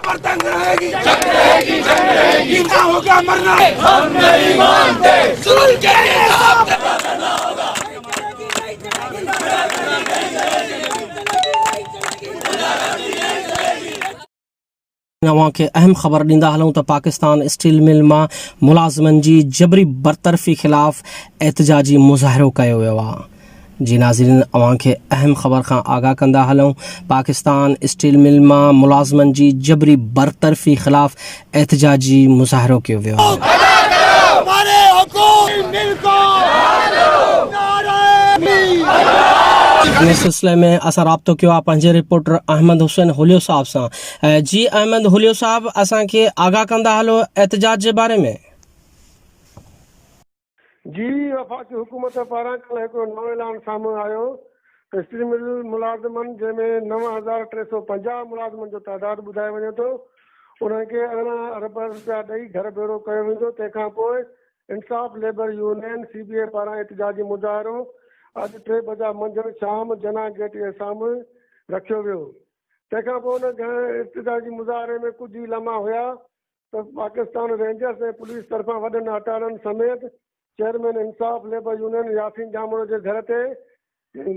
तंग रहेगी, जंग रहेगी, जंग रहेगी, ना होगा मरना, हम नहीं मानते, जुल्म के इंसाफ करना होगा। अवां खे अहम ख़बर ॾींदा हलूं त पाकिस्तान स्टील मिल मां मुलाज़िमनि जी जबरी बरतरफ़ी ख़िलाफ़ एहतिजाजी मुज़ाहिरो कयो वियो आहे। जी नाज़रीन, अवां खे अहम ख़बर खां आगाह कंदा हलूं। पाकिस्तान स्टील मिल मां मुलाज़िमनि जी जबरी बरतरफ़ी ख़िलाफ़ एहतिजाजी मुज़ाहिरो कयो वियो आहे। इन सिलसिले में असां राब्तो कयो आहे पंहिंजे रिपोर्टर अहमद हुसैन हुलियो साहब सां। जी अहमद हुलियो साहब, असांखे आगाह कंदा हलो एहतिजाज जे बारे में। जी, वफ़ाक़ी हुकूमत पारां कल्ह हिकिड़ो नओं ऐलान साम्हूं आयो त स्टील मिल मुलाज़िमनि जंहिंमें 9,350 मुलाज़िमनि जो तइदादु ॿुधायो वञे थो, उन्हनि खे 18 अरब रुपया ॾेई घर भेरो कयो वेंदो। तंहिंखां पोइ इंसाफ़ लेबर यूनियन CBA पारां एहतिजाजी मुज़ाहिरो अॼु 3 बजे मंझंदि शाम जना गेट जे साम्हूं रखियो वियो। तंहिंखां पोइ हुन एहतिजाजी मुज़ाहिरे में कुझु ई लम्हा हुया त पाकिस्तान रेंजर्स ऐं पुलिस तरफ़ां वॾनि हटारनि समेत चेयरमैन इंसाफ़ लेबर यूनियन यासीन जामोड़ जे घर ते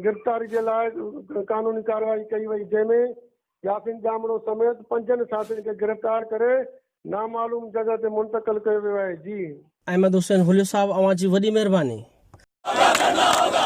गिरफ़्तारी जे लाइ कानूनी कार्रवाई कई वई, जंहिंमें यासीन जामोड़ समेत 5 साथियुनि खे गिरफ़्तार करे नामालूम जगह ते मुंतक़िल कयो वियो आहे। जी अहमद हुसैन हुलियो साहब, अवां जी वॾी महिरबानी। करना होगा।